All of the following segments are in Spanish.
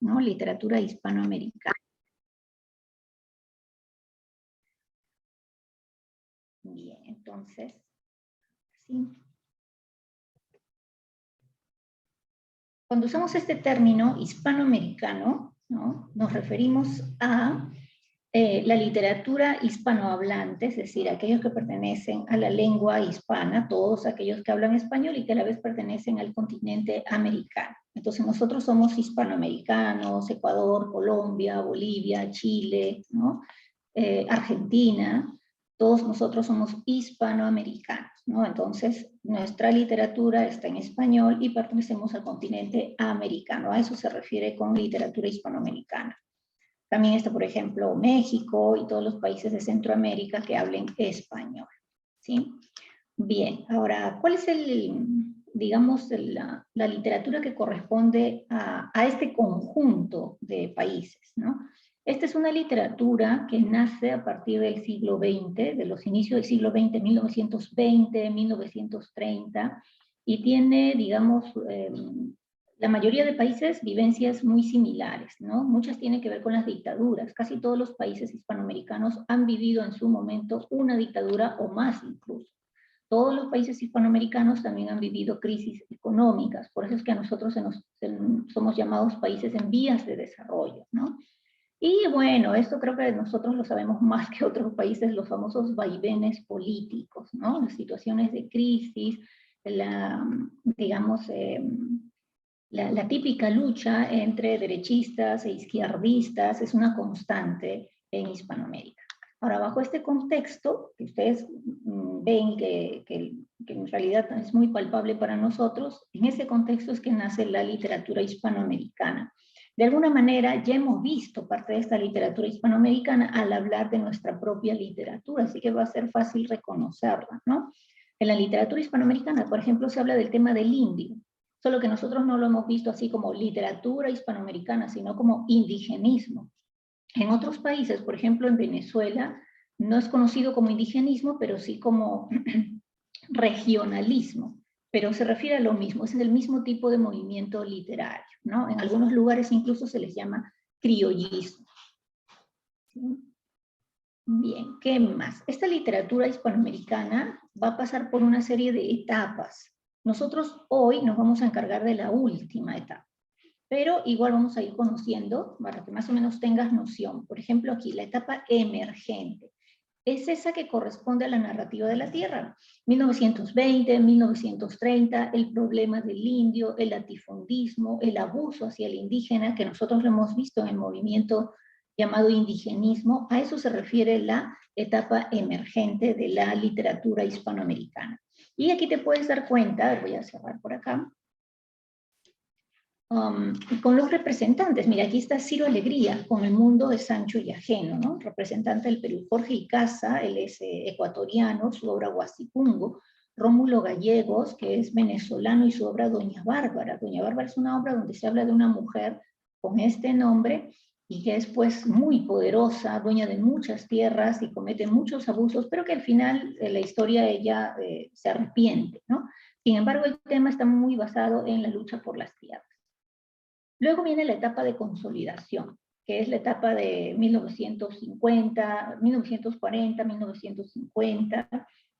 ¿no? Literatura hispanoamericana. Bien, entonces, sí. Cuando usamos este término hispanoamericano, ¿no? Nos referimos a la literatura hispanohablante, es decir, aquellos que pertenecen a la lengua hispana, todos aquellos que hablan español y que a la vez pertenecen al continente americano. Entonces nosotros somos hispanoamericanos, Ecuador, Colombia, Bolivia, Chile, ¿no? Argentina, todos nosotros somos hispanoamericanos, ¿no? Entonces nuestra literatura está en español y pertenecemos al continente americano, a eso se refiere con literatura hispanoamericana. También está, por ejemplo, México y todos los países de Centroamérica que hablen español, ¿sí? Bien, ahora, ¿cuál es digamos, la literatura que corresponde a este conjunto de países, ¿no? Esta es una literatura que nace a partir del siglo XX, de los inicios del siglo XX, 1920, 1930, y tiene, digamos, la mayoría de países vivencias muy similares, ¿no? Muchas tienen que ver con las dictaduras. Casi todos los países hispanoamericanos han vivido en su momento una dictadura o más incluso. Todos los países hispanoamericanos también han vivido crisis económicas, por eso es que a nosotros somos llamados países en vías de desarrollo, ¿no? Y bueno, esto creo que nosotros lo sabemos más que otros países, los famosos vaivenes políticos, ¿no? Las situaciones de crisis, digamos, la típica lucha entre derechistas e izquierdistas es una constante en Hispanoamérica. Ahora, bajo este contexto, que ustedes ven que en realidad es muy palpable para nosotros, en ese contexto es que nace la literatura hispanoamericana. De alguna manera ya hemos visto parte de esta literatura hispanoamericana al hablar de nuestra propia literatura, así que va a ser fácil reconocerla, ¿no? En la literatura hispanoamericana, por ejemplo, se habla del tema del indio, solo que nosotros no lo hemos visto así como literatura hispanoamericana, sino como indigenismo. En otros países, por ejemplo en Venezuela, no es conocido como indigenismo, pero sí como regionalismo, pero se refiere a lo mismo, es el mismo tipo de movimiento literario, ¿no? En algunos lugares incluso se les llama criollismo. ¿Sí? Bien, ¿qué más? Esta literatura hispanoamericana va a pasar por una serie de etapas. Nosotros hoy nos vamos a encargar de la última etapa, pero igual vamos a ir conociendo para que más o menos tengas noción. Por ejemplo, aquí, la etapa emergente. Es esa que corresponde a la narrativa de la tierra. 1920, 1930, el problema del indio, el latifundismo, el abuso hacia el indígena, que nosotros lo hemos visto en el movimiento llamado indigenismo, a eso se refiere la etapa emergente de la literatura hispanoamericana. Y aquí te puedes dar cuenta, voy a cerrar por acá, con los representantes. Mira, aquí está Ciro Alegría, con El mundo es ancho y ajeno, ¿no? Representante del Perú. Jorge Icaza, él es ecuatoriano, su obra Huasipungo. Rómulo Gallegos, que es venezolano, y su obra Doña Bárbara. Doña Bárbara es una obra donde se habla de una mujer con este nombre y que es pues muy poderosa, dueña de muchas tierras y comete muchos abusos, pero que al final de la historia ella se arrepiente, ¿no? Sin embargo, el tema está muy basado en la lucha por las tierras. Luego viene la etapa de consolidación, que es la etapa de 1950, 1940, 1950,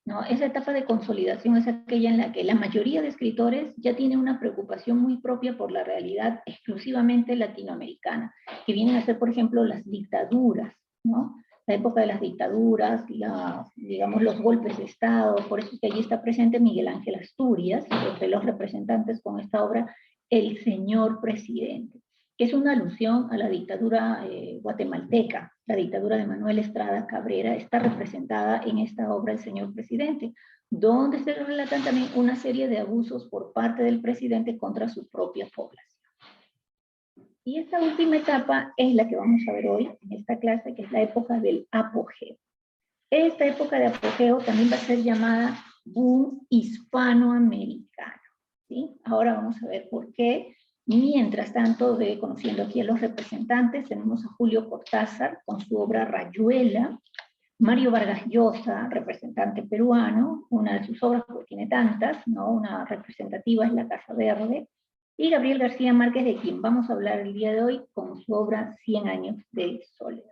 ¿no? Esa etapa de consolidación es aquella en la que la mayoría de escritores ya tienen una preocupación muy propia por la realidad exclusivamente latinoamericana, que vienen a ser, por ejemplo, las dictaduras, ¿no? La época de las dictaduras, digamos, los golpes de Estado, por eso es que allí está presente Miguel Ángel Asturias, de los representantes con esta obra, El señor presidente, que es una alusión a la dictadura guatemalteca. La dictadura de Manuel Estrada Cabrera está representada en esta obra El señor presidente, donde se relatan también una serie de abusos por parte del presidente contra su propia población. Y esta última etapa es la que vamos a ver hoy en esta clase, que es la época del apogeo. Esta época de apogeo también va a ser llamada boom hispanoamericano, ¿sí? Ahora vamos a ver por qué. Mientras tanto, conociendo aquí a los representantes, tenemos a Julio Cortázar con su obra Rayuela, Mario Vargas Llosa, representante peruano, una de sus obras, porque tiene tantas, ¿no? Una representativa es La Casa Verde, y Gabriel García Márquez, de quien vamos a hablar el día de hoy con su obra 100 años de soledad.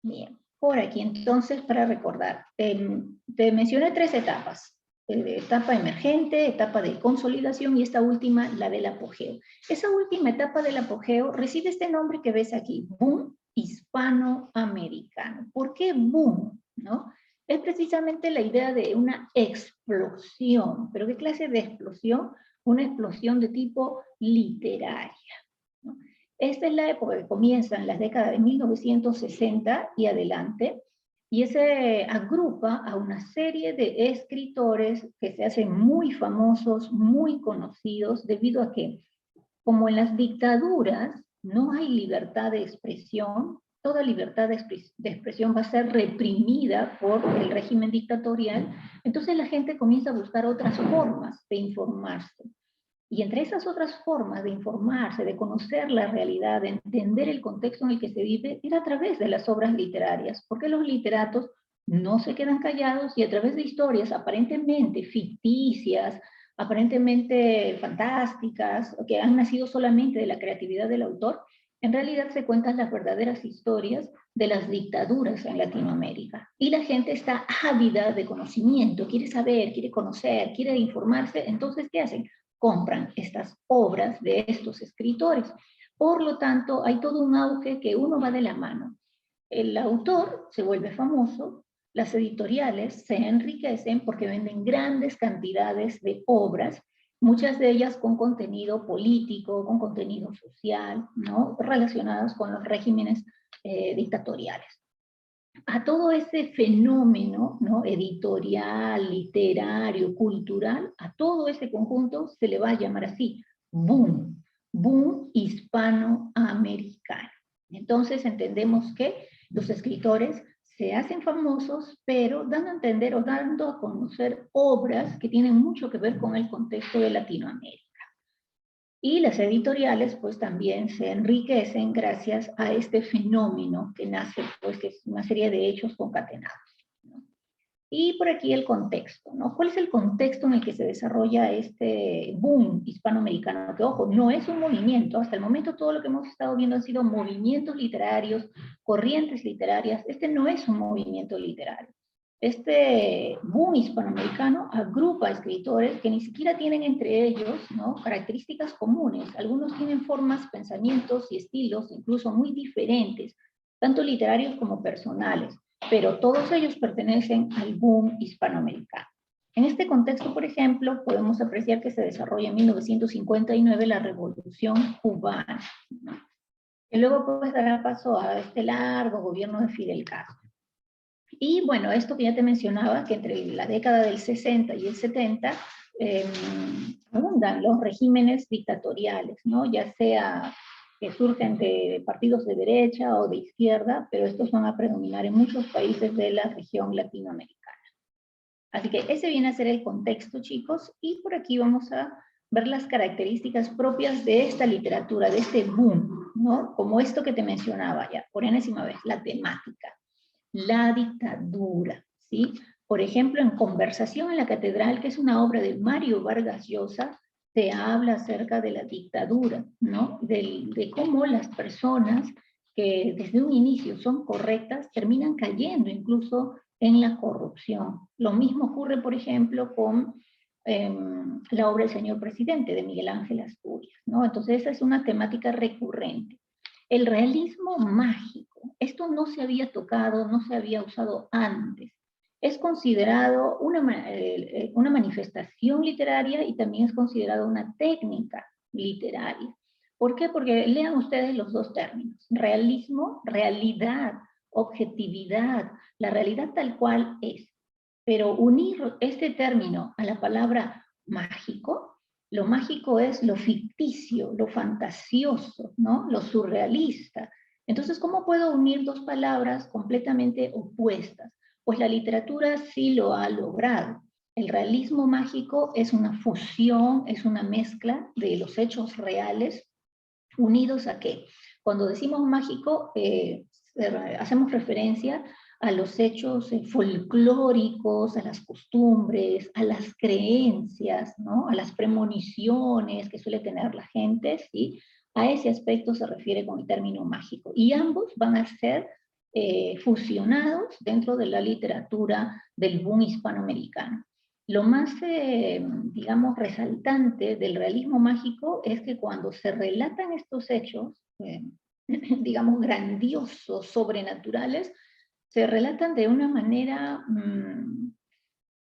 Bien, por aquí entonces para recordar, te mencioné 3 etapas. Etapa emergente, etapa de consolidación y esta última, la del apogeo. Esa última etapa del apogeo recibe este nombre que ves aquí, boom hispanoamericano. ¿Por qué boom? ¿No? Es precisamente la idea de una explosión. ¿Pero qué clase de explosión? Una explosión de tipo literaria, ¿no? Esta es la época que comienza en las décadas de 1960 y adelante, y se agrupa a una serie de escritores que se hacen muy famosos, muy conocidos, debido a que, como en las dictaduras, no hay libertad de expresión, toda libertad de expresión va a ser reprimida por el régimen dictatorial, entonces la gente comienza a buscar otras formas de informarse. Y entre esas otras formas de informarse, de conocer la realidad, de entender el contexto en el que se vive, era a través de las obras literarias, porque los literatos no se quedan callados y a través de historias aparentemente ficticias, aparentemente fantásticas, que han nacido solamente de la creatividad del autor, en realidad se cuentan las verdaderas historias de las dictaduras en Latinoamérica. Y la gente está ávida de conocimiento, quiere saber, quiere conocer, quiere informarse, entonces, ¿qué hacen? Compran estas obras de estos escritores. Por lo tanto, hay todo un auge que uno va de la mano. El autor se vuelve famoso, las editoriales se enriquecen porque venden grandes cantidades de obras, muchas de ellas con contenido político, con contenido social, ¿no? Relacionadas con los regímenes dictatoriales. A todo ese fenómeno, ¿no? Editorial, literario, cultural, a todo ese conjunto se le va a llamar así, boom, boom hispanoamericano. Entonces entendemos que los escritores se hacen famosos, pero dando a entender o dando a conocer obras que tienen mucho que ver con el contexto de Latinoamérica. Y las editoriales pues también se enriquecen gracias a este fenómeno que nace, pues que es una serie de hechos concatenados, ¿no? Y por aquí el contexto, ¿no? ¿Cuál es el contexto en el que se desarrolla este boom hispanoamericano? Que ojo, no es un movimiento, hasta el momento todo lo que hemos estado viendo han sido movimientos literarios, corrientes literarias, este no es un movimiento literario. Este boom hispanoamericano agrupa escritores que ni siquiera tienen entre ellos, ¿no? Características comunes. Algunos tienen formas, pensamientos y estilos incluso muy diferentes, tanto literarios como personales, pero todos ellos pertenecen al boom hispanoamericano. En este contexto, por ejemplo, podemos apreciar que se desarrolla en 1959 la Revolución Cubana, ¿no? Que luego pues dará paso a este largo gobierno de Fidel Castro. Y bueno, esto que ya te mencionaba, que entre la década del 60 y el 70 abundan los regímenes dictatoriales, ¿no? Ya sea que surgen de partidos de derecha o de izquierda, pero estos van a predominar en muchos países de la región latinoamericana. Así que ese viene a ser el contexto, chicos, y por aquí vamos a ver las características propias de esta literatura, de este boom, ¿no? Como esto que te mencionaba ya, por enésima vez, la temática. La dictadura, ¿sí? Por ejemplo, en Conversación en la Catedral, que es una obra de Mario Vargas Llosa, se habla acerca de la dictadura, ¿no? De cómo las personas que desde un inicio son correctas terminan cayendo incluso en la corrupción. Lo mismo ocurre, por ejemplo, con la obra El Señor Presidente de Miguel Ángel Asturias, ¿no? Entonces esa es una temática recurrente. El realismo mágico, esto no se había tocado, no se había usado antes. Es considerado una manifestación literaria y también es considerado una técnica literaria. ¿Por qué? Porque lean ustedes los dos términos. Realismo, realidad, objetividad, la realidad tal cual es. Pero unir este término a la palabra mágico, lo mágico es lo ficticio, lo fantasioso, ¿no? Lo surrealista. Entonces, ¿cómo puedo unir dos palabras completamente opuestas? Pues la literatura sí lo ha logrado. El realismo mágico es una fusión, es una mezcla de los hechos reales unidos a ¿qué? Cuando decimos mágico, hacemos referencia a los hechos folclóricos, a las costumbres, a las creencias, ¿no? A las premoniciones que suele tener la gente, ¿sí? A ese aspecto se refiere con el término mágico. Y ambos van a ser fusionados dentro de la literatura del boom hispanoamericano. Lo más, digamos, resaltante del realismo mágico es que cuando se relatan estos hechos, digamos, grandiosos, sobrenaturales, se relatan de una manera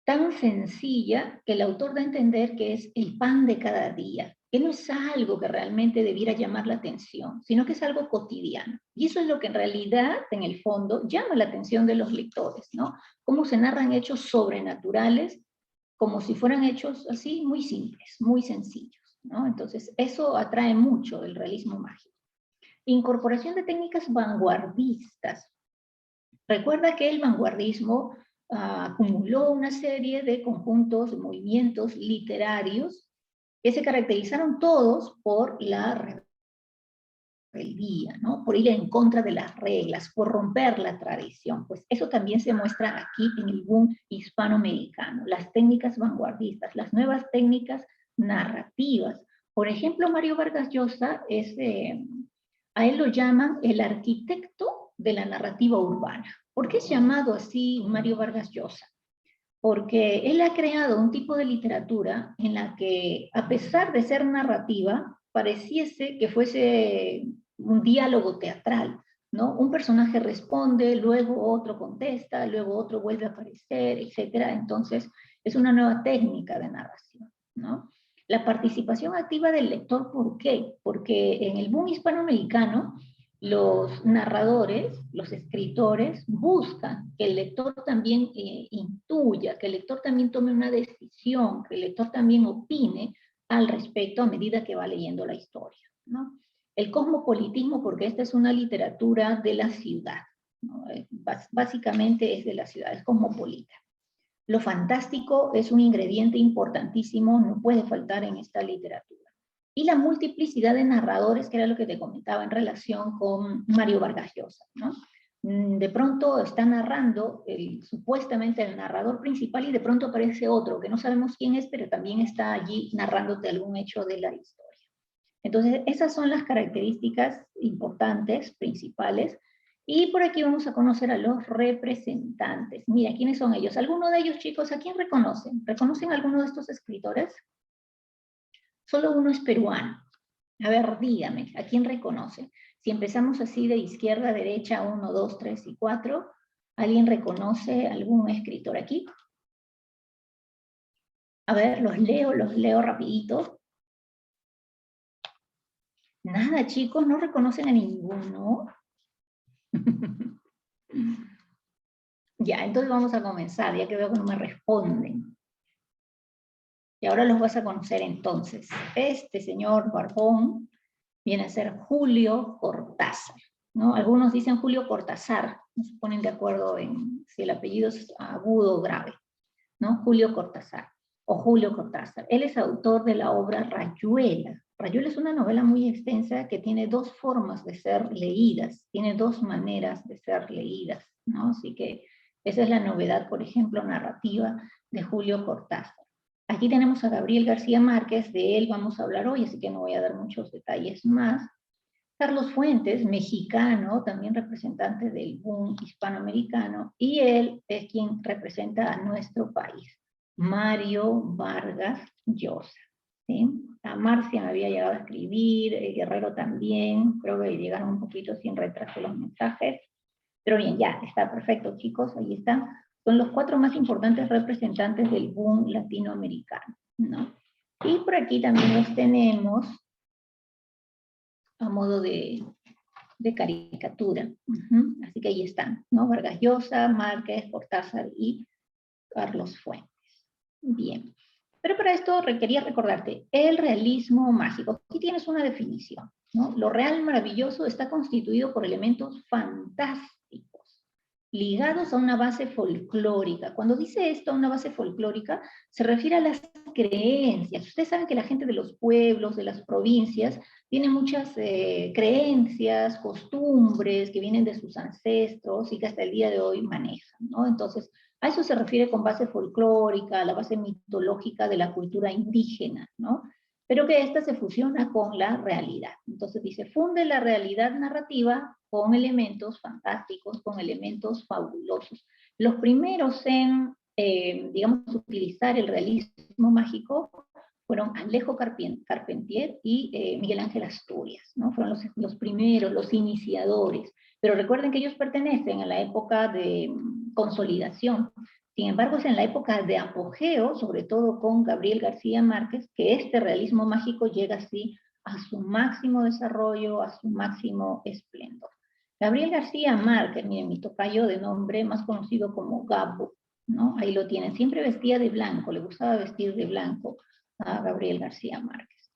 tan sencilla que el autor da a entender que es el pan de cada día, que no es algo que realmente debiera llamar la atención, sino que es algo cotidiano. Y eso es lo que en realidad, en el fondo, llama la atención de los lectores, ¿no? Cómo se narran hechos sobrenaturales como si fueran hechos así muy simples, muy sencillos, ¿no? Entonces, eso atrae mucho el realismo mágico. Incorporación de técnicas vanguardistas. Recuerda que el vanguardismo acumuló una serie de conjuntos, de movimientos literarios que se caracterizaron todos por la rebeldía, ¿no? Por ir en contra de las reglas, por romper la tradición. Pues eso también se muestra aquí en el boom hispanoamericano, las técnicas vanguardistas, las nuevas técnicas narrativas. Por ejemplo, Mario Vargas Llosa a él lo llaman el arquitecto de la narrativa urbana. ¿Por qué es llamado así Mario Vargas Llosa? Porque él ha creado un tipo de literatura en la que, a pesar de ser narrativa, pareciese que fuese un diálogo teatral, ¿no? Un personaje responde, luego otro contesta, luego otro vuelve a aparecer, etc. Entonces, es una nueva técnica de narración, ¿no? La participación activa del lector, ¿por qué? Porque en el boom hispanoamericano, los narradores, los escritores, buscan que el lector también intuya, que el lector también tome una decisión, que el lector también opine al respecto a medida que va leyendo la historia, ¿no? El cosmopolitismo, porque esta es una literatura de la ciudad, ¿no? Básicamente es de la ciudad, es cosmopolita. Lo fantástico es un ingrediente importantísimo, no puede faltar en esta literatura. Y la multiplicidad de narradores, que era lo que te comentaba en relación con Mario Vargas Llosa, ¿no? De pronto está narrando supuestamente el narrador principal y de pronto aparece otro, que no sabemos quién es, pero también está allí narrándote algún hecho de la historia. Entonces, esas son las características importantes, principales, y por aquí vamos a conocer a los representantes. Mira, ¿quiénes son ellos? ¿Alguno de ellos, chicos, a quién reconocen? ¿Reconocen a alguno de estos escritores? Solo uno es peruano. A ver, dígame, ¿a quién reconoce? Si empezamos así de izquierda a derecha, 1, 2, 3 y 4, ¿alguien reconoce algún escritor aquí? A ver, los leo rapidito. Nada, chicos, no reconocen a ninguno. Ya, entonces vamos a comenzar, ya que veo que no me responden. Y ahora los vas a conocer entonces. Este señor barbón viene a ser Julio Cortázar, ¿no? Algunos dicen Julio Cortázar, no se ponen de acuerdo en si el apellido es agudo o grave, ¿no? Julio Cortázar, o Julio Cortázar. Él es autor de la obra Rayuela. Rayuela es una novela muy extensa que tiene dos formas de ser leídas, tiene dos maneras de ser leídas, ¿no? Así que esa es la novedad, por ejemplo, narrativa de Julio Cortázar. Aquí tenemos a Gabriel García Márquez, de él vamos a hablar hoy, así que no voy a dar muchos detalles más. Carlos Fuentes, mexicano, también representante del boom hispanoamericano, y él es quien representa a nuestro país, Mario Vargas Llosa. ¿Sí? A Marcia me había llegado a escribir, el Guerrero también, creo que llegaron un poquito sin retraso los mensajes, pero bien, ya, está perfecto, chicos, ahí están. Son los 4 más importantes representantes del boom latinoamericano, ¿no? Y por aquí también los tenemos a modo de caricatura. Así que ahí están, ¿no? Vargas Llosa, Márquez, Cortázar y Carlos Fuentes. Bien. Pero para esto requería recordarte el realismo mágico. Aquí tienes una definición, ¿no? Lo real maravilloso está constituido por elementos fantásticos, ligados a una base folclórica. Cuando dice esto, una base folclórica, se refiere a las creencias. Ustedes saben que la gente de los pueblos, de las provincias, tiene muchas creencias, costumbres que vienen de sus ancestros y que hasta el día de hoy manejan, ¿no? Entonces, a eso se refiere con base folclórica, la base mitológica de la cultura indígena, ¿no? Pero que esta se fusiona con la realidad. Entonces dice, funde la realidad narrativa con elementos fantásticos, con elementos fabulosos. Los primeros en, digamos, utilizar el realismo mágico fueron Alejo Carpentier y Miguel Ángel Asturias, ¿no? Fueron los primeros, los iniciadores. Pero recuerden que ellos pertenecen a la época de consolidación. Sin embargo, es en la época de apogeo, sobre todo con Gabriel García Márquez, que este realismo mágico llega así a su máximo desarrollo, a su máximo esplendor. Gabriel García Márquez, miren, mi tocayo de nombre más conocido como Gabo, ¿no? Ahí lo tienen, siempre vestía de blanco, le gustaba vestir de blanco a Gabriel García Márquez.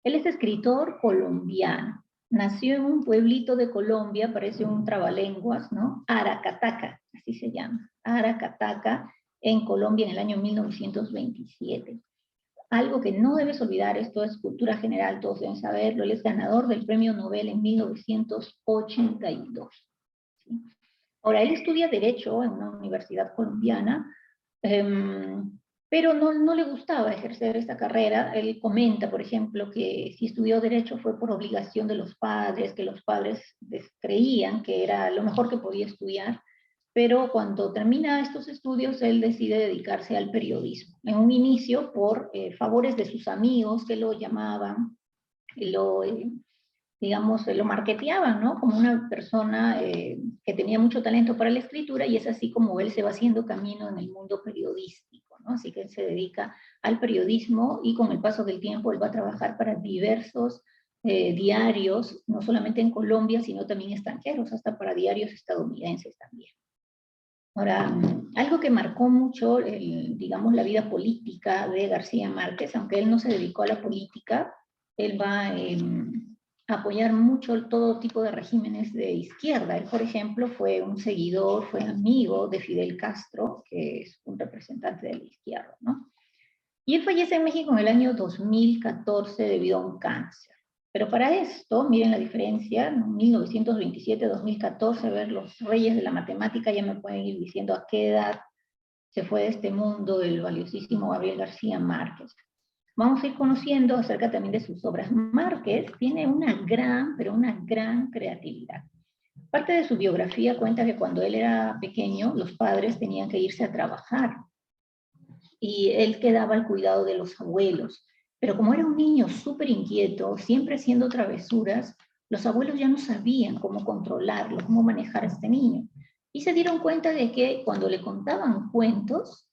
Él es escritor colombiano, nació en un pueblito de Colombia, parece un trabalenguas, ¿no? Aracataca, así se llama, Aracataca, en Colombia en el año 1927. Algo que no debes olvidar, esto es cultura general, todos deben saberlo, él es ganador del premio Nobel en 1982. ¿Sí? Ahora, él estudia Derecho en una universidad colombiana, pero no le gustaba ejercer esta carrera. Él comenta, por ejemplo, que si estudió Derecho fue por obligación de los padres, que los padres creían que era lo mejor que podía estudiar, pero cuando termina estos estudios, él decide dedicarse al periodismo. En un inicio, por favores de sus amigos que lo llamaban, digamos, lo marketeaban, ¿no? Como una persona que tenía mucho talento para la escritura, y es así como él se va haciendo camino en el mundo periodístico, ¿no? Así que él se dedica al periodismo y con el paso del tiempo él va a trabajar para diversos diarios, no solamente en Colombia, sino también extranjeros, hasta para diarios estadounidenses también. Ahora, algo que marcó mucho, digamos, la vida política de García Márquez, aunque él no se dedicó a la política, él va a apoyar mucho todo tipo de regímenes de izquierda. Él, por ejemplo, fue un seguidor, fue amigo de Fidel Castro, que es un representante de la izquierda, ¿no? Y él fallece en México en el año 2014 debido a un cáncer. Pero para esto, miren la diferencia, ¿no? 1927-2014, ver los reyes de la matemática, ya me pueden ir diciendo a qué edad se fue de este mundo el valiosísimo Gabriel García Márquez. Vamos a ir conociendo acerca también de sus obras. Márquez tiene una gran, pero una gran creatividad. Parte de su biografía cuenta que cuando él era pequeño, los padres tenían que irse a trabajar y él quedaba al cuidado de los abuelos. Pero como era un niño súper inquieto, siempre haciendo travesuras, los abuelos ya no sabían cómo controlarlo, cómo manejar a este niño. Y se dieron cuenta de que cuando le contaban cuentos,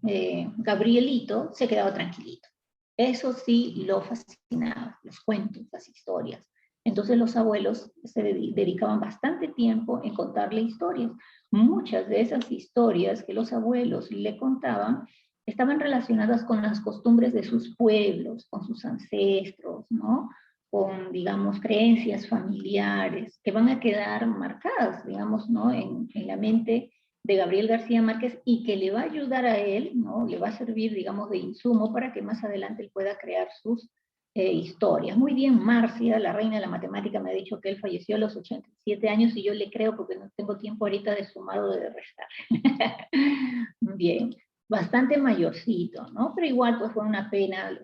Gabrielito se quedaba tranquilito. Eso sí lo fascinaba, los cuentos, las historias. Entonces los abuelos se dedicaban bastante tiempo en contarle historias. Muchas de esas historias que los abuelos le contaban estaban relacionadas con las costumbres de sus pueblos, con sus ancestros, ¿no? Con, digamos, creencias familiares que van a quedar marcadas, digamos, ¿no? En la mente de Gabriel García Márquez y que le va a ayudar a él, ¿no? Le va a servir, digamos, de insumo para que más adelante él pueda crear sus historias. Muy bien, Marcia, la reina de la matemática, me ha dicho que él falleció a los 87 años y yo le creo porque no tengo tiempo ahorita de sumar o de restar. Bien, bastante mayorcito, ¿no? Pero igual pues fue una pena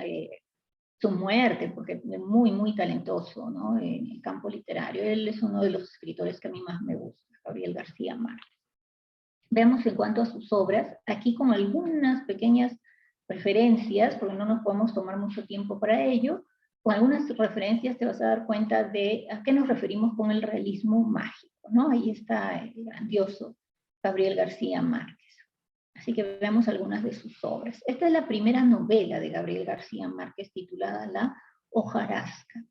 su muerte, porque es muy, muy talentoso, ¿no? En el campo literario. Él es uno de los escritores que a mí más me gusta, Gabriel García Márquez. Veamos en cuanto a sus obras, aquí con algunas pequeñas referencias, porque no nos podemos tomar mucho tiempo para ello, con algunas referencias te vas a dar cuenta de a qué nos referimos con el realismo mágico, ¿no? Ahí está el grandioso Gabriel García Márquez. Así que veamos algunas de sus obras. Esta es la primera novela de Gabriel García Márquez titulada La hojarasca.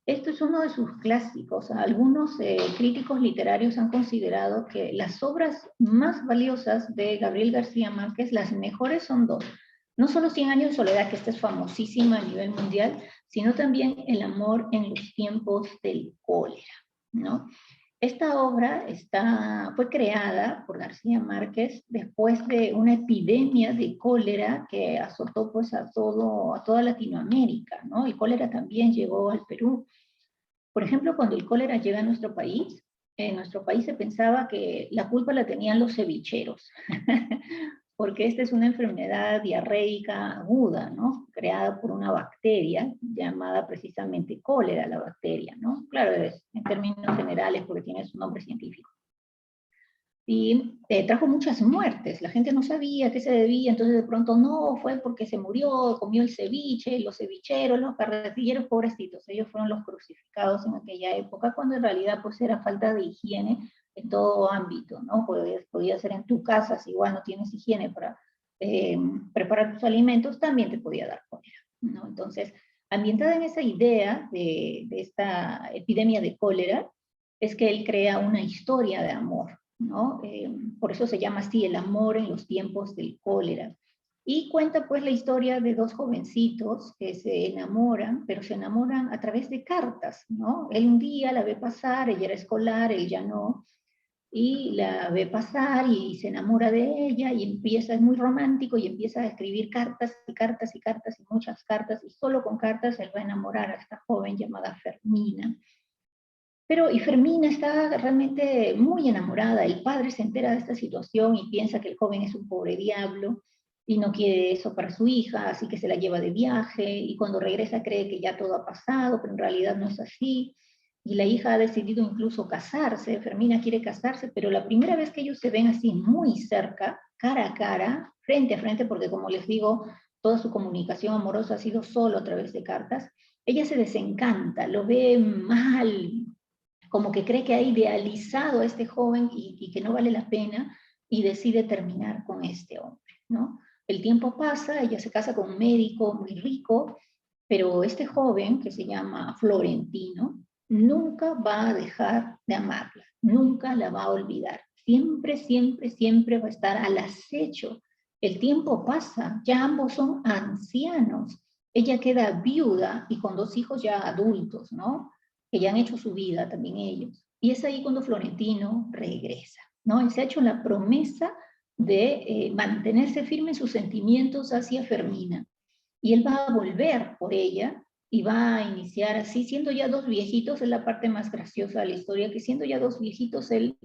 Esto es uno de sus clásicos. Algunos críticos literarios han considerado que las obras más valiosas de Gabriel García Márquez, las mejores son dos. No solo 100 años de soledad, que esta es famosísima a nivel mundial, sino también El amor en los tiempos del cólera, ¿no? Esta obra fue creada por García Márquez después de una epidemia de cólera que azotó pues a toda Latinoamérica, ¿no? El cólera también llegó al Perú. Por ejemplo, cuando el cólera llega a nuestro país, en nuestro país se pensaba que la culpa la tenían los cevicheros, porque esta es una enfermedad diarreica aguda, ¿no? Creada por una bacteria llamada precisamente cólera, la bacteria, ¿no? Claro, es en términos generales porque tiene su nombre científico. Y trajo muchas muertes, la gente no sabía a qué se debía, entonces de pronto no, fue porque se murió, comió el ceviche, los cevicheros, los carretilleros, pobrecitos, ellos fueron los crucificados en aquella época, cuando en realidad pues era falta de higiene en todo ámbito, ¿no? Podía ser en tu casa, si igual no tienes higiene para preparar tus alimentos, también te podía dar cólera, ¿no? Entonces, ambientada en esa idea de esta epidemia de cólera, es que él crea una historia de amor, ¿no? Por eso se llama así, el amor en los tiempos del cólera. Y cuenta pues la historia de dos jovencitos que se enamoran, pero se enamoran a través de cartas, ¿no? Él un día la ve pasar, ella era escolar, él ya no, y la ve pasar y se enamora de ella y empieza, es muy romántico y empieza a escribir cartas y cartas y cartas y muchas cartas y solo con cartas él va a enamorar a esta joven llamada Fermina. Y Fermina está realmente muy enamorada. El padre se entera de esta situación y piensa que el joven es un pobre diablo y no quiere eso para su hija, así que se la lleva de viaje y cuando regresa cree que ya todo ha pasado, pero en realidad no es así. Y la hija ha decidido incluso casarse, Fermina quiere casarse, pero la primera vez que ellos se ven así muy cerca, cara a cara, frente a frente, porque como les digo, toda su comunicación amorosa ha sido solo a través de cartas, ella se desencanta, lo ve mal, como que cree que ha idealizado a este joven y que no vale la pena y decide terminar con este hombre, ¿no? El tiempo pasa, ella se casa con un médico muy rico, pero este joven, que se llama Florentino, nunca va a dejar de amarla, nunca la va a olvidar, siempre, siempre, siempre va a estar al acecho. El tiempo pasa, ya ambos son ancianos, ella queda viuda y con dos hijos ya adultos, ¿no? Que ya han hecho su vida también ellos. Y es ahí cuando Florentino regresa, ¿no? Él se ha hecho la promesa de mantenerse firme en sus sentimientos hacia Fermina. Y él va a volver por ella y va a iniciar así, siendo ya dos viejitos, es la parte más graciosa de la historia, que siendo ya dos viejitos, él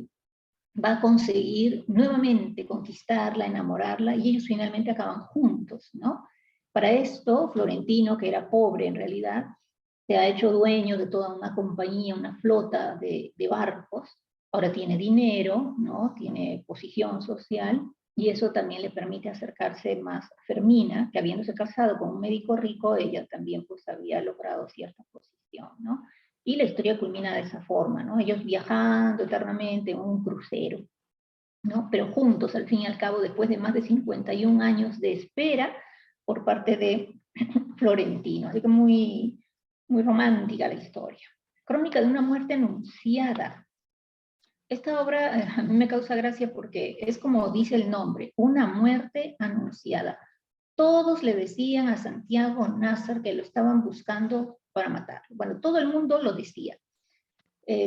va a conseguir nuevamente conquistarla, enamorarla, y ellos finalmente acaban juntos, ¿no? Para esto, Florentino, que era pobre en realidad, se ha hecho dueño de toda una compañía, una flota de barcos, ahora tiene dinero, ¿no? Tiene posición social, y eso también le permite acercarse más a Fermina, que habiéndose casado con un médico rico, ella también pues había logrado cierta posición, ¿no? Y la historia culmina de esa forma, ¿no? Ellos viajando eternamente en un crucero, ¿no? Pero juntos, al fin y al cabo, después de más de 51 años de espera por parte de Florentino. Así que muy, muy romántica la historia. Crónica de una muerte anunciada. Esta obra a mí me causa gracia porque es como dice el nombre, una muerte anunciada. Todos le decían a Santiago Nazar que lo estaban buscando para matar. Bueno, todo el mundo lo decía.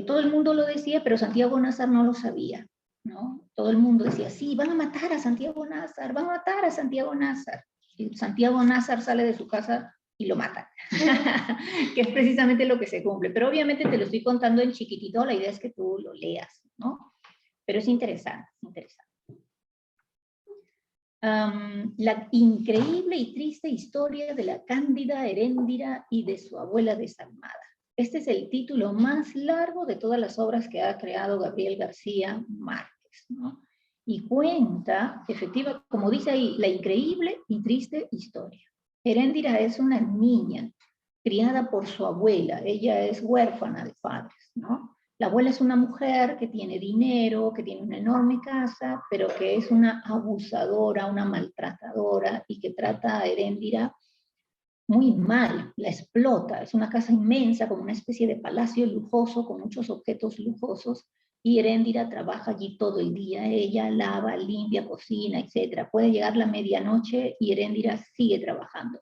Todo el mundo lo decía, pero Santiago Nazar no lo sabía, ¿no? Todo el mundo decía, sí, van a matar a Santiago Nazar, van a matar a Santiago Nazar. Y Santiago Nazar sale de su casa y lo matan, que es precisamente lo que se cumple. Pero obviamente te lo estoy contando en chiquitito, la idea es que tú lo leas, ¿no? Pero es interesante, interesante. La increíble y triste historia de la cándida Heréndira y de su abuela desalmada. Este es el título más largo de todas las obras que ha creado Gabriel García Márquez, ¿no? Y cuenta, efectivamente, como dice ahí, la increíble y triste historia. Heréndira es una niña criada por su abuela, ella es huérfana de padres, ¿no? La abuela es una mujer que tiene dinero, que tiene una enorme casa, pero que es una abusadora, una maltratadora y que trata a Heréndira muy mal, la explota. Es una casa inmensa, como una especie de palacio lujoso, con muchos objetos lujosos, y Heréndira trabaja allí todo el día. Ella lava, limpia, cocina, etc. Puede llegar la medianoche y Heréndira sigue trabajando.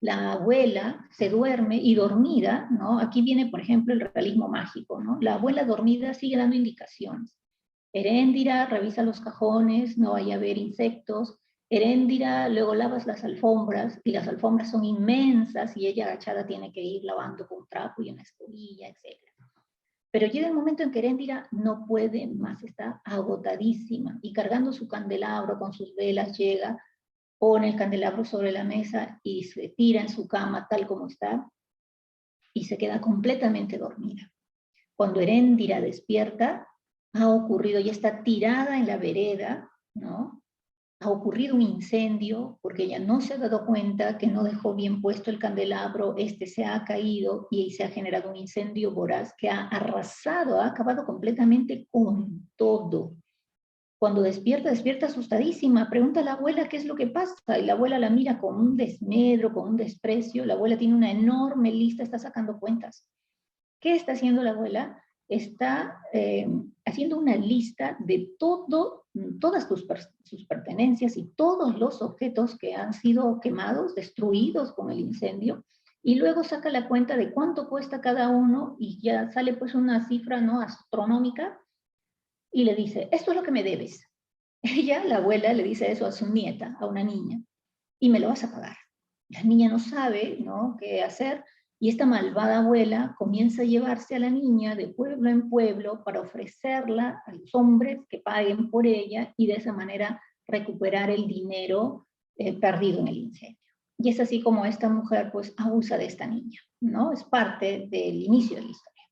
La abuela se duerme y dormida, ¿no? Aquí viene, por ejemplo, el realismo mágico, ¿no? La abuela dormida sigue dando indicaciones. Heréndira, revisa los cajones, no vaya a haber insectos. Heréndira, luego lavas las alfombras, y las alfombras son inmensas, y ella agachada tiene que ir lavando con un trapo y una escobilla, etc. Pero llega el momento en que Heréndira no puede más, está agotadísima, y cargando su candelabro con sus velas llega, pone el candelabro sobre la mesa y se tira en su cama tal como está, y se queda completamente dormida. Cuando Heréndira despierta, ha ocurrido, ya está tirada en la vereda, ¿no? Ha ocurrido un incendio, porque ella no se ha dado cuenta que no dejó bien puesto el candelabro, este se ha caído y se ha generado un incendio voraz que ha arrasado, ha acabado completamente con todo. Cuando despierta, despierta asustadísima, pregunta a la abuela qué es lo que pasa, y la abuela la mira con un desmedro, con un desprecio. La abuela tiene una enorme lista, está sacando cuentas. ¿Qué está haciendo la abuela? Está haciendo una lista de todas sus pertenencias y todos los objetos que han sido quemados, destruidos con el incendio, y luego saca la cuenta de cuánto cuesta cada uno, y ya sale pues una cifra, ¿no?, astronómica, y le dice, esto es lo que me debes. Ella, la abuela, le dice eso a su nieta, a una niña, y me lo vas a pagar. La niña no sabe, ¿no?, qué hacer, y esta malvada abuela comienza a llevarse a la niña de pueblo en pueblo para ofrecerla a los hombres que paguen por ella, y de esa manera recuperar el dinero perdido en el incendio. Y es así como esta mujer pues abusa de esta niña, ¿no? Es parte del inicio de la historia.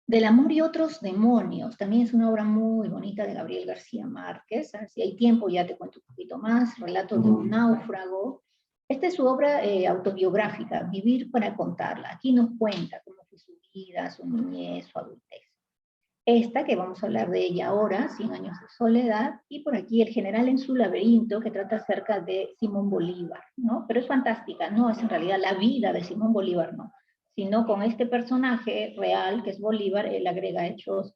Del amor y otros demonios, también es una obra muy bonita de Gabriel García Márquez. Si hay tiempo ya te cuento un poquito más. Relatos de un náufrago. Esta es su obra autobiográfica, Vivir para contarla. Aquí nos cuenta cómo fue su vida, su niñez, su adultez. Esta, que vamos a hablar de ella ahora, 100 años de soledad, y por aquí El general en su laberinto, que trata acerca de Simón Bolívar, ¿no? Pero es fantástica, no es en realidad la vida de Simón Bolívar, no, sino con este personaje real que es Bolívar, él agrega hechos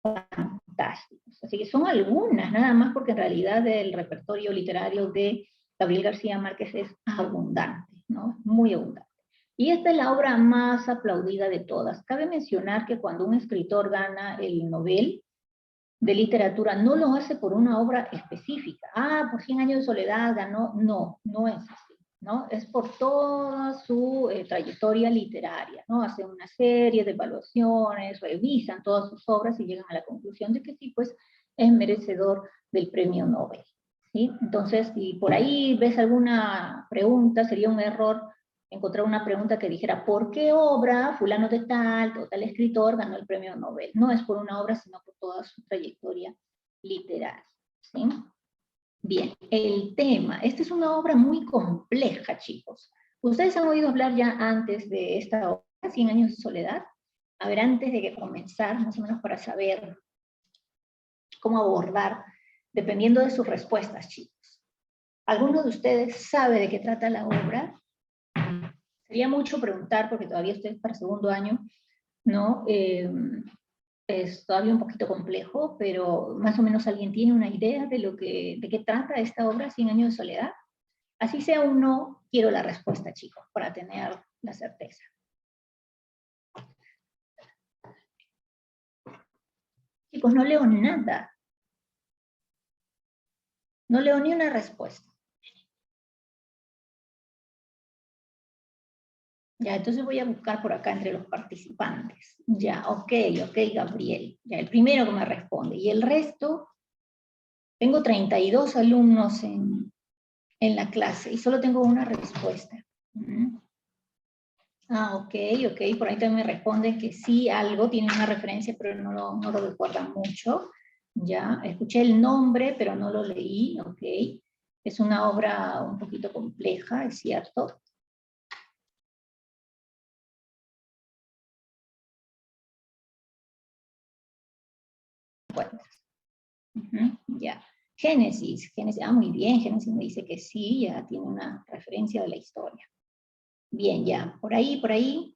fantásticos. Así que son algunas, nada más, porque en realidad el repertorio literario de Gabriel García Márquez es abundante, ¿no? Muy abundante. Y esta es la obra más aplaudida de todas. Cabe mencionar que cuando un escritor gana el Nobel de literatura, no lo hace por una obra específica. Ah, por 100 años de soledad ganó. No, no es así, ¿no? Es por toda su trayectoria literaria, ¿no? Hacen una serie de evaluaciones, revisan todas sus obras y llegan a la conclusión de que sí, pues es merecedor del premio Nobel, ¿sí? Entonces, si por ahí ves alguna pregunta, sería un error encontrar una pregunta que dijera, ¿por qué obra fulano de tal, o tal escritor ganó el premio Nobel? No es por una obra, sino por toda su trayectoria literaria, ¿sí? Bien, el tema. Esta es una obra muy compleja, chicos. ¿Ustedes han oído hablar ya antes de esta obra, 100 años de soledad? A ver, antes de que comenzar, más o menos para saber cómo abordar, dependiendo de sus respuestas, chicos. ¿Alguno de ustedes sabe de qué trata la obra? Sería mucho preguntar, porque todavía estoy para segundo año, ¿no? Es todavía un poquito complejo, pero más o menos alguien tiene una idea de qué trata esta obra, 100 años de soledad. Así sea o no, quiero la respuesta, chicos, para tener la certeza. Chicos, no leo nada. No leo ni una respuesta. Ya, entonces voy a buscar por acá entre los participantes. Ya, ok, Gabriel. Ya, el primero que me responde. Y el resto, tengo 32 alumnos en la clase y solo tengo una respuesta. Ah, ok, por ahí también me responden que sí, algo, tiene una referencia, pero no lo recuerdan mucho. Ya, escuché el nombre, pero no lo leí, ok. Es una obra un poquito compleja, es cierto. Ya. Génesis, muy bien, Génesis me dice que sí, ya tiene una referencia de la historia. Bien, ya, por ahí.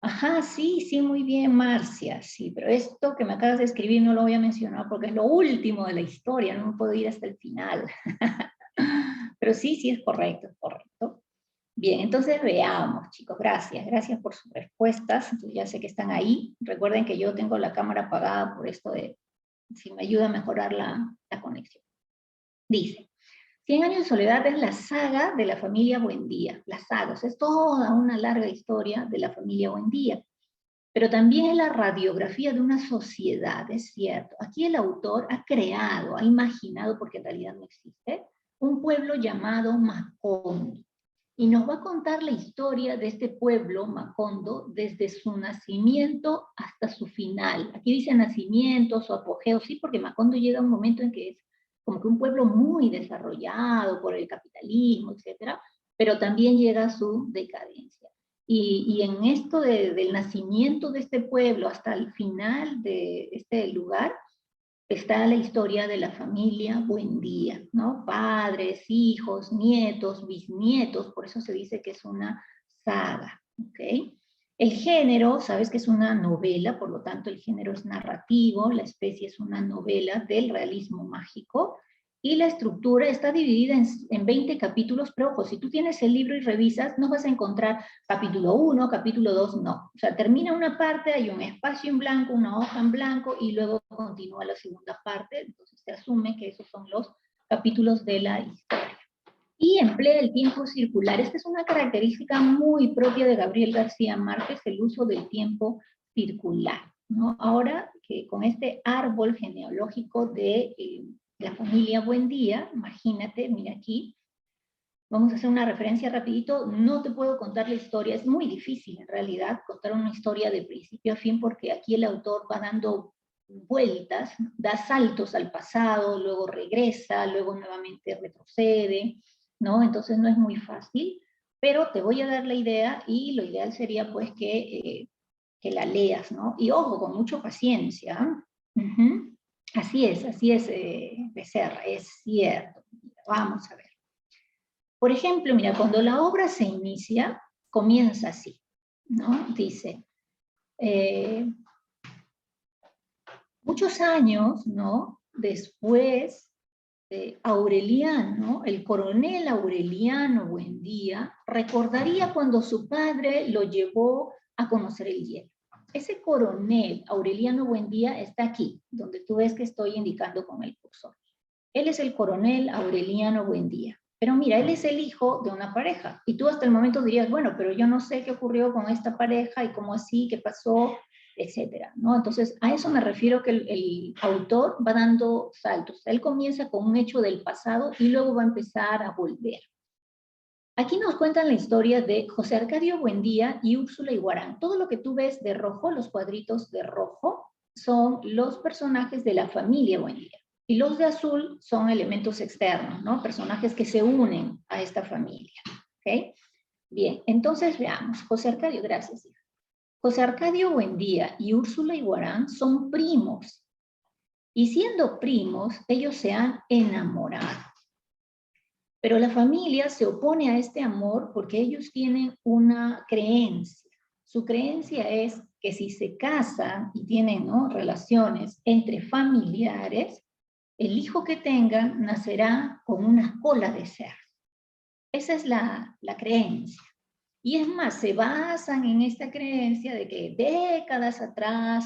Ajá, sí, muy bien, Marcia, sí, pero esto que me acabas de escribir no lo voy a mencionar porque es lo último de la historia, no puedo ir hasta el final. Pero sí, es correcto, es correcto. Bien, entonces veamos, chicos, gracias por sus respuestas, entonces, ya sé que están ahí, recuerden que yo tengo la cámara apagada por esto de, si me ayuda a mejorar la conexión. Dice, 100 años de soledad es la saga de la familia Buendía, la saga, o sea, es toda una larga historia de la familia Buendía, pero también es la radiografía de una sociedad, es cierto. Aquí el autor ha creado, ha imaginado, porque en realidad no existe, un pueblo llamado Macondo. Y nos va a contar la historia de este pueblo, Macondo, desde su nacimiento hasta su final. Aquí dice nacimiento, su apogeo, sí, porque Macondo llega a un momento en que es como que un pueblo muy desarrollado por el capitalismo, etcétera, pero también llega a su decadencia. Y en esto del nacimiento de este pueblo hasta el final de este lugar, está la historia de la familia Buendía, ¿no? Padres, hijos, nietos, bisnietos, por eso se dice que es una saga, ¿ok? El género, sabes que es una novela, por lo tanto el género es narrativo, la especie es una novela del realismo mágico, y la estructura está dividida en 20 capítulos, pero ojo, si tú tienes el libro y revisas, no vas a encontrar capítulo 1, capítulo 2, no. O sea, termina una parte, hay un espacio en blanco, una hoja en blanco, y luego continúa la segunda parte, entonces se asume que esos son los capítulos de la historia. Y emplea el tiempo circular. Esta es una característica muy propia de Gabriel García Márquez, el uso del tiempo circular, ¿no? Ahora que con este árbol genealógico de la familia Buendía, imagínate, mira aquí, vamos a hacer una referencia rapidito, no te puedo contar la historia, es muy difícil en realidad contar una historia de principio a fin, porque aquí el autor va dando vueltas, da saltos al pasado, luego regresa, luego nuevamente retrocede, ¿no? Entonces no es muy fácil, pero te voy a dar la idea y lo ideal sería pues que la leas, ¿no? Y ojo, con mucha paciencia. Uh-huh. Así es, Becerra, es cierto. Vamos a ver. Por ejemplo, mira, cuando la obra se inicia, comienza así, ¿no? Dice, muchos años, ¿no? Después, Aureliano, el coronel Aureliano Buendía, recordaría cuando su padre lo llevó a conocer el hielo. Ese coronel Aureliano Buendía está aquí, donde tú ves que estoy indicando con el cursor. Él es el coronel Aureliano Buendía. Pero mira, él es el hijo de una pareja. Y tú hasta el momento dirías, bueno, pero yo no sé qué ocurrió con esta pareja y cómo así, qué pasó, etcétera, ¿no? Entonces, a eso me refiero que el autor va dando saltos. Él comienza con un hecho del pasado y luego va a empezar a volver. Aquí nos cuentan la historia de José Arcadio Buendía y Úrsula Iguarán. Todo lo que tú ves de rojo, los cuadritos de rojo, son los personajes de la familia Buendía. Y los de azul son elementos externos, ¿no? Personajes que se unen a esta familia. ¿Ok? Bien, entonces veamos. José Arcadio, gracias, hija. José Arcadio Buendía y Úrsula Iguarán son primos. Y siendo primos, ellos se han enamorado. Pero la familia se opone a este amor porque ellos tienen una creencia. Su creencia es que si se casan y tienen, ¿no?, relaciones entre familiares, el hijo que tengan nacerá con una cola de cerdo. Esa es la creencia. Y es más, se basan en esta creencia de que décadas atrás,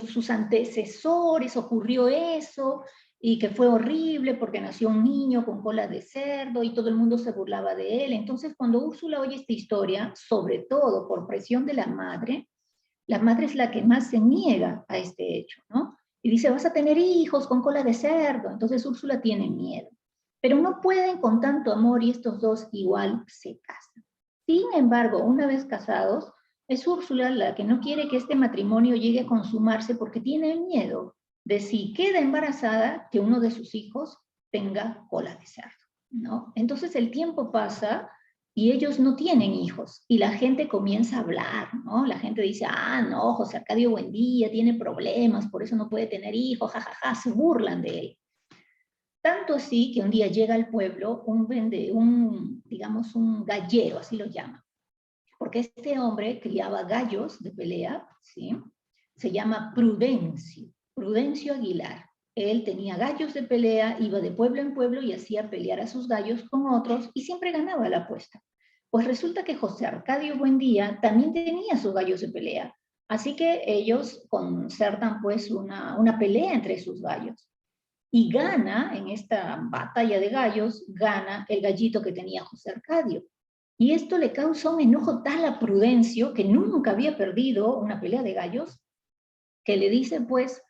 sus antecesores ocurrió eso, y que fue horrible porque nació un niño con cola de cerdo y todo el mundo se burlaba de él. Entonces, cuando Úrsula oye esta historia, sobre todo por presión de la madre es la que más se niega a este hecho, ¿no? Y dice, vas a tener hijos con cola de cerdo. Entonces Úrsula tiene miedo. Pero no pueden con tanto amor y estos dos igual se casan. Sin embargo, una vez casados, es Úrsula la que no quiere que este matrimonio llegue a consumarse porque tiene miedo de si queda embarazada que uno de sus hijos tenga cola de cerdo, ¿no? Entonces el tiempo pasa y ellos no tienen hijos, y la gente comienza a hablar, ¿no? La gente dice, ah, no, José Arcadio Buendía tiene problemas, por eso no puede tener hijos, jajaja, se burlan de él. Tanto así que un día llega al pueblo digamos, un gallero, así lo llaman, porque este hombre criaba gallos de pelea, ¿sí? Se llama Prudencio Aguilar. Él tenía gallos de pelea, iba de pueblo en pueblo y hacía pelear a sus gallos con otros y siempre ganaba la apuesta. Pues resulta que José Arcadio Buendía también tenía sus gallos de pelea. Así que ellos concertan pues una pelea entre sus gallos. Y gana, en esta batalla de gallos, gana el gallito que tenía José Arcadio. Y esto le causa un enojo tal a Prudencio, que nunca había perdido una pelea de gallos, que le dice pues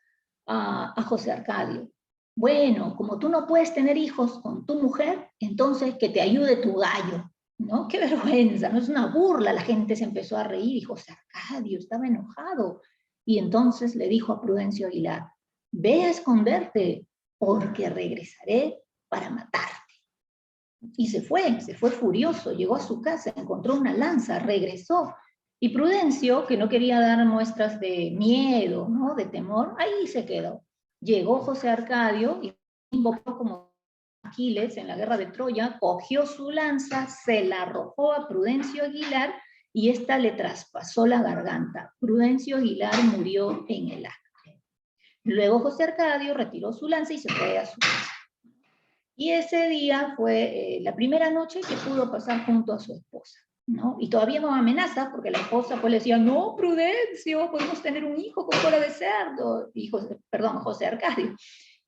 a José Arcadio, bueno, como tú no puedes tener hijos con tu mujer, entonces que te ayude tu gallo, ¿no? Qué vergüenza, no es una burla, la gente se empezó a reír y José Arcadio estaba enojado. Y entonces le dijo a Prudencio Aguilar, ve a esconderte, porque regresaré para matarte. Y se fue furioso, llegó a su casa, encontró una lanza, regresó. Y Prudencio, que no quería dar muestras de miedo, ¿no? De temor, ahí se quedó. Llegó José Arcadio y invocó como Aquiles en la guerra de Troya, cogió su lanza, se la arrojó a Prudencio Aguilar y ésta le traspasó la garganta. Prudencio Aguilar murió en el acto. Luego José Arcadio retiró su lanza y se fue a su casa. Y ese día fue la primera noche que pudo pasar junto a su esposa, ¿no? Y todavía no amenaza, porque la esposa pues le decía, no, Prudencio, podemos tener un hijo con cola de cerdo, y José Arcadio.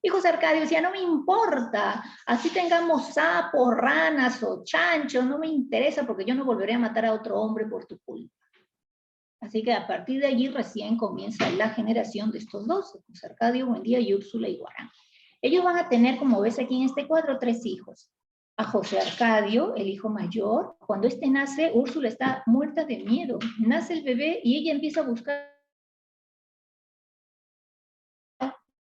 Y José Arcadio decía, no me importa, así tengamos sapos, ranas o chanchos, no me interesa porque yo no volveré a matar a otro hombre por tu culpa. Así que a partir de allí recién comienza la generación de estos dos, José Arcadio Buendía y Úrsula Iguarán. Ellos van a tener, como ves aquí en este cuadro, 3 hijos. A José Arcadio, el hijo mayor, cuando este nace, Úrsula está muerta de miedo. Nace el bebé y ella empieza a buscar.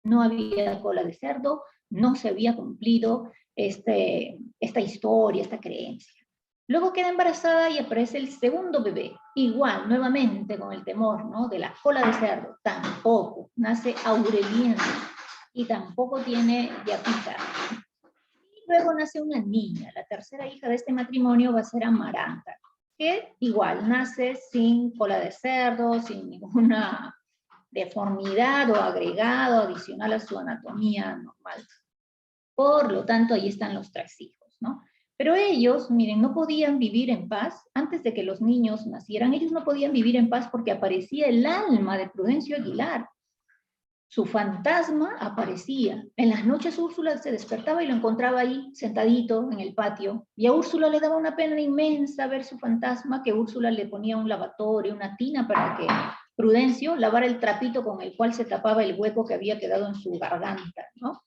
No había cola de cerdo, no se había cumplido esta historia, esta creencia. Luego queda embarazada y aparece el segundo bebé, igual, nuevamente con el temor, ¿no? De la cola de cerdo, tampoco. Nace Aureliano y tampoco tiene Yapita. Y luego nace una niña, la tercera hija de este matrimonio va a ser Amaranta, que igual nace sin cola de cerdo, sin ninguna deformidad o agregado adicional a su anatomía normal. Por lo tanto, ahí están los 3 hijos, ¿no? Pero ellos, miren, no podían vivir en paz, antes de que los niños nacieran, ellos no podían vivir en paz porque aparecía el alma de Prudencio Aguilar. Su fantasma aparecía. En las noches Úrsula se despertaba y lo encontraba ahí, sentadito en el patio. Y a Úrsula le daba una pena inmensa ver su fantasma, que Úrsula le ponía un lavatorio, una tina para que Prudencio lavara el trapito con el cual se tapaba el hueco que había quedado en su garganta, ¿no?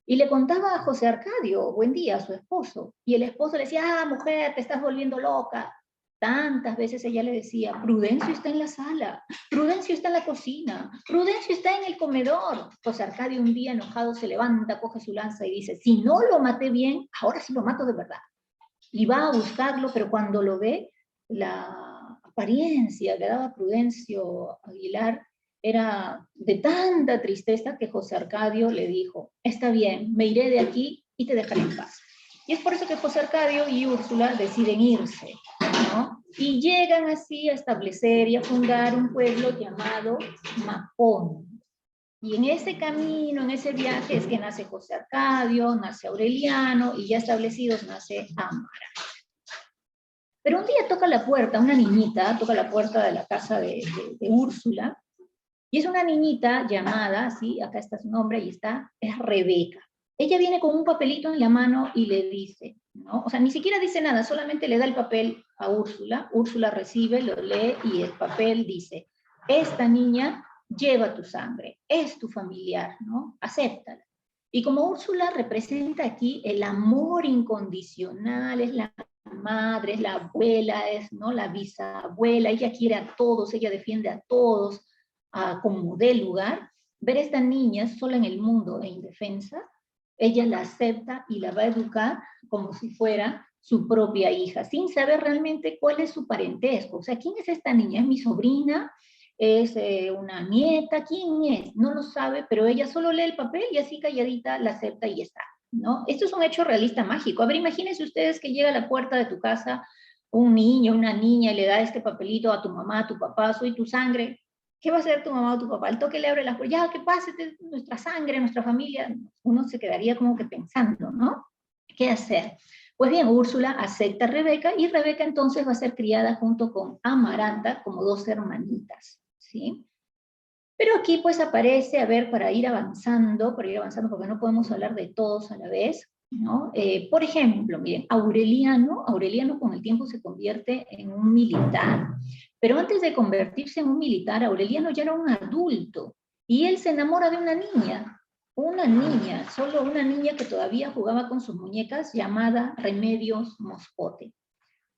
Y le contaba a José Arcadio, Buendía, a su esposo. Y el esposo le decía, ah, mujer, te estás volviendo loca. Tantas veces ella le decía, Prudencio está en la sala, Prudencio está en la cocina, Prudencio está en el comedor. José Arcadio un día enojado se levanta, coge su lanza y dice, si no lo maté bien, ahora sí lo mato de verdad. Y va a buscarlo, pero cuando lo ve, la apariencia que daba Prudencio Aguilar era de tanta tristeza que José Arcadio le dijo, está bien, me iré de aquí y te dejaré en paz. Y es por eso que José Arcadio y Úrsula deciden irse, ¿no? Y llegan así a establecer y a fundar un pueblo llamado Mapón. Y en ese camino, en ese viaje, es que nace José Arcadio, nace Aureliano, y ya establecidos nace Amara. Pero un día toca la puerta, una niñita toca la puerta de la casa de Úrsula, y es una niñita llamada, sí, acá está su nombre, y está, es Rebeca. Ella viene con un papelito en la mano y le dice, ¿no? O sea, ni siquiera dice nada, solamente le da el papel a Úrsula, Úrsula recibe, lo lee, y el papel dice, esta niña lleva tu sangre, es tu familiar, ¿no? Acéptala. Y como Úrsula representa aquí el amor incondicional, es la madre, es la abuela, es, ¿no?, la bisabuela, ella quiere a todos, ella defiende a todos, como dé lugar, ver a esta niña sola en el mundo e indefensa, ella la acepta y la va a educar como si fuera su propia hija, sin saber realmente cuál es su parentesco. O sea, ¿quién es esta niña? ¿Es mi sobrina? ¿Es una nieta? ¿Quién es? No lo sabe, pero ella solo lee el papel y así calladita la acepta y está, ¿no? Esto es un hecho realista mágico. A ver, imagínense ustedes que llega a la puerta de tu casa un niño, una niña, y le da este papelito a tu mamá, a tu papá, soy tu sangre. ¿qué va a hacer tu mamá o tu papá? Al toque le abre la puerta, ya, ¿qué pasa? Esta es nuestra sangre, nuestra familia. Uno se quedaría como que pensando, ¿no? ¿Qué hacer? Pues bien, Úrsula acepta a Rebeca y Rebeca entonces va a ser criada junto con Amaranta como dos hermanitas, ¿sí? Pero aquí pues aparece, a ver, para ir avanzando, porque no podemos hablar de todos a la vez, ¿no? Por ejemplo, miren, Aureliano con el tiempo se convierte en un militar, pero antes de convertirse en un militar, Aureliano ya era un adulto, y él se enamora de una niña, solo una niña que todavía jugaba con sus muñecas, llamada Remedios Moscote.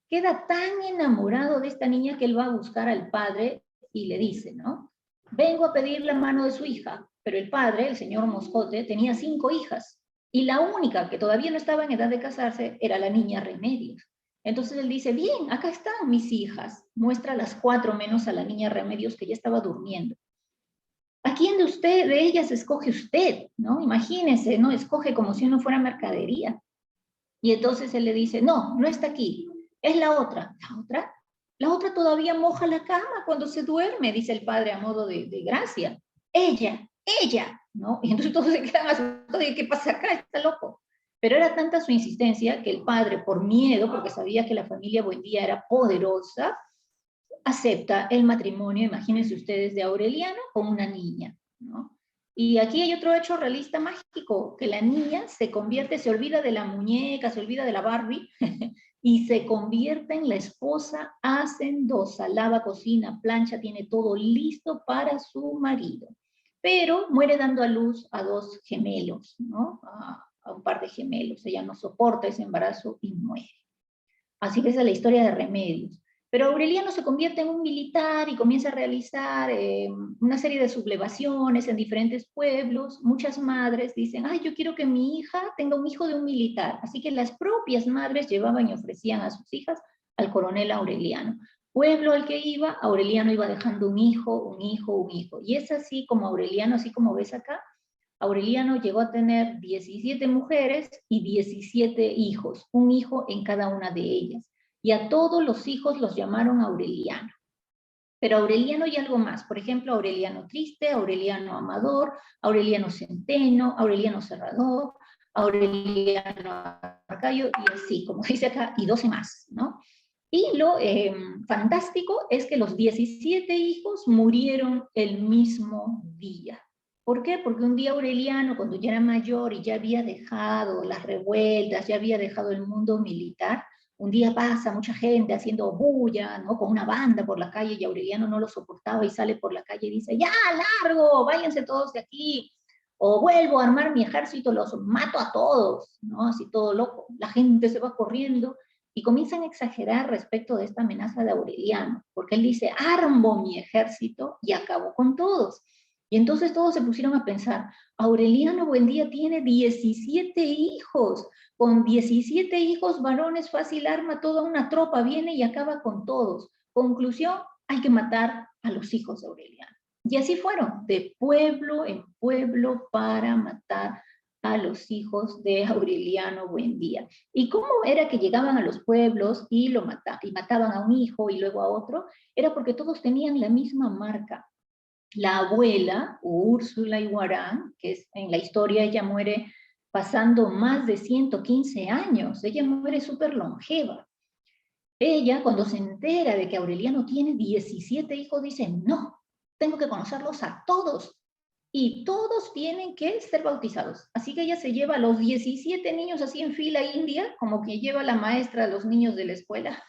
Queda tan enamorado de esta niña que él va a buscar al padre y le dice, ¿no? Vengo a pedir la mano de su hija, pero el padre, el señor Moscote, tenía 5 hijas, y la única que todavía no estaba en edad de casarse era la niña Remedios. Entonces él dice, bien, acá están mis hijas, muestra las 4 menos a la niña Remedios que ya estaba durmiendo. ¿A quién de ellas escoge usted? ¿No? Imagínese, ¿no? Escoge como si uno fuera mercadería. Y entonces él le dice, no, no está aquí, es la otra. ¿La otra? La otra todavía moja la cama cuando se duerme, dice el padre a modo de gracia. Ella, ¿no? Y entonces todos se quedan asustados, ¿qué pasa acá? Está loco. Pero era tanta su insistencia que el padre, por miedo, porque sabía que la familia Buendía era poderosa, acepta el matrimonio, imagínense ustedes, de Aureliano con una niña, ¿no? Y aquí hay otro hecho realista mágico, que la niña se convierte, se olvida de la muñeca, se olvida de la Barbie, y se convierte en la esposa hacendosa, lava, cocina, plancha, tiene todo listo para su marido. Pero muere dando a luz a 2 gemelos, ¿no? A un par de gemelos. Ella no soporta ese embarazo y muere. Así que esa es la historia de Remedios. Pero Aureliano se convierte en un militar y comienza a realizar una serie de sublevaciones en diferentes pueblos. Muchas madres dicen, ay, yo quiero que mi hija tenga un hijo de un militar. Así que las propias madres llevaban y ofrecían a sus hijas al coronel Aureliano. Pueblo al que iba, Aureliano iba dejando un hijo, un hijo, un hijo. Y es así como Aureliano, así como ves acá, Aureliano llegó a tener 17 mujeres y 17 hijos, un hijo en cada una de ellas. Y a todos los hijos los llamaron Aureliano. Pero Aureliano y algo más, por ejemplo, Aureliano Triste, Aureliano Amador, Aureliano Centeno, Aureliano Serrador, Aureliano Arcayo, y así, como dice acá, y 12 más, ¿no? Y lo fantástico es que los 17 hijos murieron el mismo día. ¿Por qué? Porque un día Aureliano, cuando ya era mayor y ya había dejado las revueltas, ya había dejado el mundo militar, un día pasa mucha gente haciendo bulla, ¿no? Con una banda por la calle, y Aureliano no lo soportaba y sale por la calle y dice, ya, largo, váyanse todos de aquí, o vuelvo a armar mi ejército, los mato a todos, ¿no? Así todo loco. La gente se va corriendo y comienzan a exagerar respecto de esta amenaza de Aureliano, porque él dice, armo mi ejército y acabo con todos. Y entonces todos se pusieron a pensar, Aureliano Buendía tiene 17 hijos, con 17 hijos varones fácil arma toda una tropa, viene y acaba con todos. Conclusión, hay que matar a los hijos de Aureliano. Y así fueron, de pueblo en pueblo para matar a los hijos de Aureliano Buendía. ¿Y cómo era que llegaban a los pueblos y mataban a un hijo y luego a otro? Era porque todos tenían la misma marca. La abuela, Úrsula Iguarán, que es, en la historia ella muere pasando más de 115 años, ella muere súper longeva. Ella, cuando se entera de que Aureliano tiene 17 hijos, dice, no, tengo que conocerlos a todos, y todos tienen que ser bautizados. Así que ella se lleva a los 17 niños así en fila india, como que lleva la maestra a los niños de la escuela,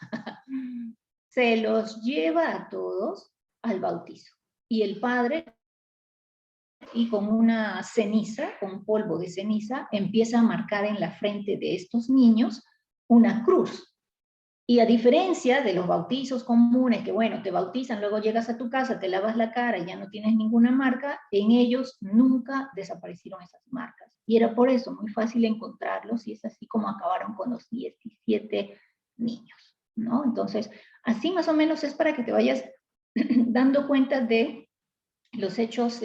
se los lleva a todos al bautizo. Y el padre, y con una ceniza, con polvo de ceniza, empieza a marcar en la frente de estos niños una cruz. Y a diferencia de los bautizos comunes, que bueno, te bautizan, luego llegas a tu casa, te lavas la cara y ya no tienes ninguna marca, en ellos nunca desaparecieron esas marcas. Y era por eso muy fácil encontrarlos, y es así como acabaron con los 17 niños, ¿no? Entonces, así más o menos es para que te vayas dando cuenta de los hechos,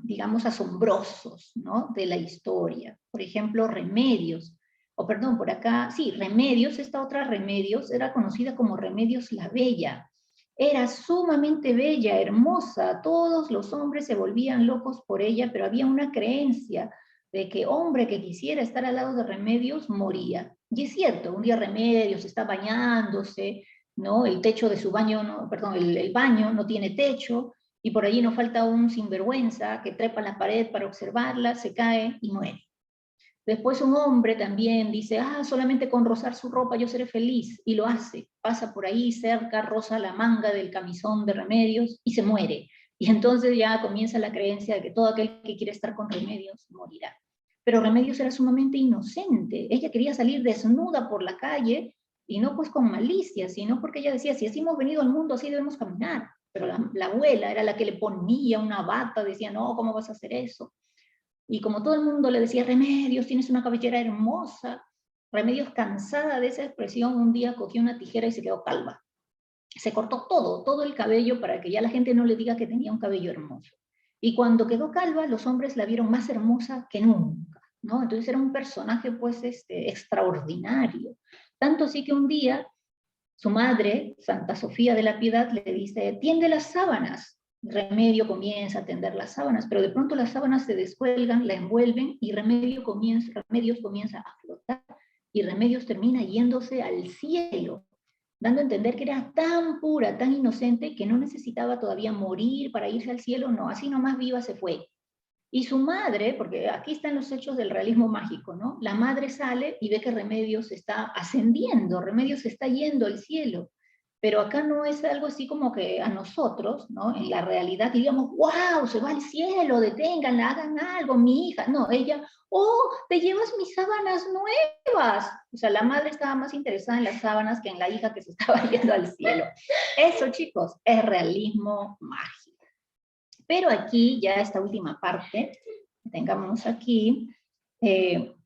digamos, asombrosos, ¿no? De la historia. Por ejemplo, Remedios, o perdón, por acá, sí, Remedios, esta otra Remedios, era conocida como Remedios la Bella. Era sumamente bella, hermosa, todos los hombres se volvían locos por ella, pero había una creencia de que hombre que quisiera estar al lado de Remedios moría. Y es cierto, un día Remedios está bañándose, ¿no? El techo de su baño, no, perdón, el baño no tiene techo, y por allí no falta un sinvergüenza que trepa en la pared para observarla, se cae y muere. Después un hombre también dice, solamente con rozar su ropa yo seré feliz, y lo hace. Pasa por ahí cerca, roza la manga del camisón de Remedios y se muere. Y entonces ya comienza la creencia de que todo aquel que quiere estar con Remedios morirá. Pero Remedios era sumamente inocente. Ella quería salir desnuda por la calle, y no pues con malicia, sino porque ella decía, si así hemos venido al mundo, así debemos caminar. Pero la abuela era la que le ponía una bata, decía, no, ¿cómo vas a hacer eso? Y como todo el mundo le decía, Remedios, tienes una cabellera hermosa, Remedios, cansada de esa expresión, un día cogió una tijera y se quedó calva. Se cortó todo el cabello para que ya la gente no le diga que tenía un cabello hermoso. Y cuando quedó calva, los hombres la vieron más hermosa que nunca, ¿no? Entonces era un personaje, pues, extraordinario. Tanto así que un día su madre, Santa Sofía de la Piedad, le dice, tiende las sábanas. Remedio comienza a tender las sábanas, pero de pronto las sábanas se descuelgan, la envuelven y Remedios comienza a flotar y Remedios termina yéndose al cielo, dando a entender que era tan pura, tan inocente, que no necesitaba todavía morir para irse al cielo, no, así nomás viva se fue. Y su madre, porque aquí están los hechos del realismo mágico, ¿no? La madre sale y ve que Remedios está ascendiendo, Remedios está yendo al cielo. Pero acá no es algo así como que a nosotros, ¿no? En la realidad digamos, wow, se va al cielo, deténganla, hagan algo, mi hija. No, ella, oh, te llevas mis sábanas nuevas. O sea, la madre estaba más interesada en las sábanas que en la hija que se estaba yendo al cielo. Eso, chicos, es realismo mágico. Pero aquí, ya esta última parte, tengamos aquí,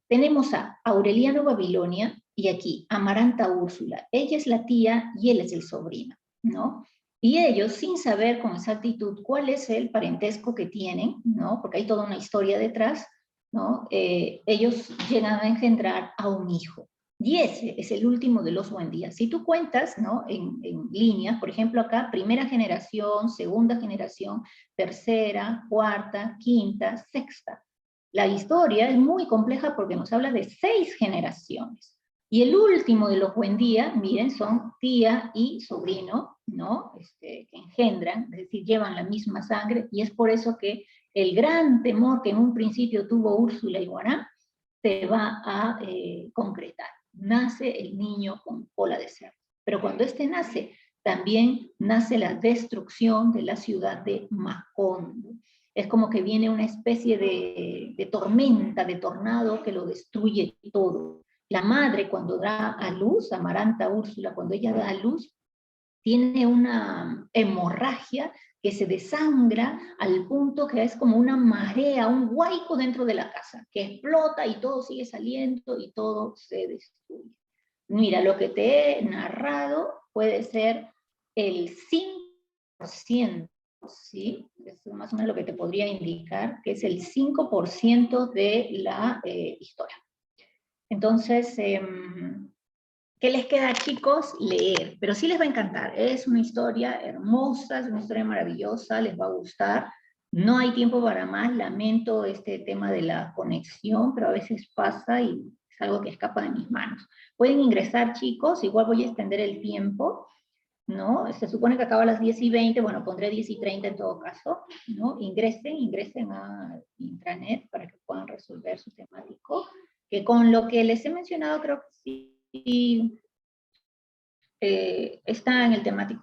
tenemos a Aureliano Babilonia y aquí Amaranta Úrsula. Ella es la tía y él es el sobrino, ¿no? Y ellos, sin saber con exactitud cuál es el parentesco que tienen, ¿no? Porque hay toda una historia detrás, ¿no? Ellos llegan a engendrar a un hijo. Y ese es el último de los Buendías. Si tú cuentas, ¿no? En líneas, por ejemplo acá, primera generación, segunda generación, tercera, cuarta, quinta, sexta. La historia es muy compleja porque nos habla de 6 generaciones. Y el último de los Buendía, miren, son tía y sobrino, ¿no? Que engendran, es decir, llevan la misma sangre, y es por eso que el gran temor que en un principio tuvo Úrsula y Guará se va a concretar. Nace el niño con cola de cerdo. Pero cuando este nace, también nace la destrucción de la ciudad de Macondo. Es como que viene una especie de tormenta, de tornado que lo destruye todo. La madre cuando da a luz, Amaranta Úrsula, cuando ella da a luz, tiene una hemorragia que se desangra al punto que es como una marea, un huaico dentro de la casa, que explota y todo sigue saliendo y todo se destruye. Mira, lo que te he narrado puede ser el 5%, ¿sí? Es más o menos lo que te podría indicar, que es el 5% de la historia. Entonces, ¿qué les queda, chicos? Leer, pero sí les va a encantar. Es una historia hermosa, es una historia maravillosa, les va a gustar. No hay tiempo para más, lamento este tema de la conexión, pero a veces pasa y es algo que escapa de mis manos. Pueden ingresar, chicos, igual voy a extender el tiempo, ¿no? Se supone que acaba a las 10:20, bueno, pondré 10:30 en todo caso, ¿no? Ingresen a intranet para que puedan resolver su temático, que con lo que les he mencionado creo que sí está en el temático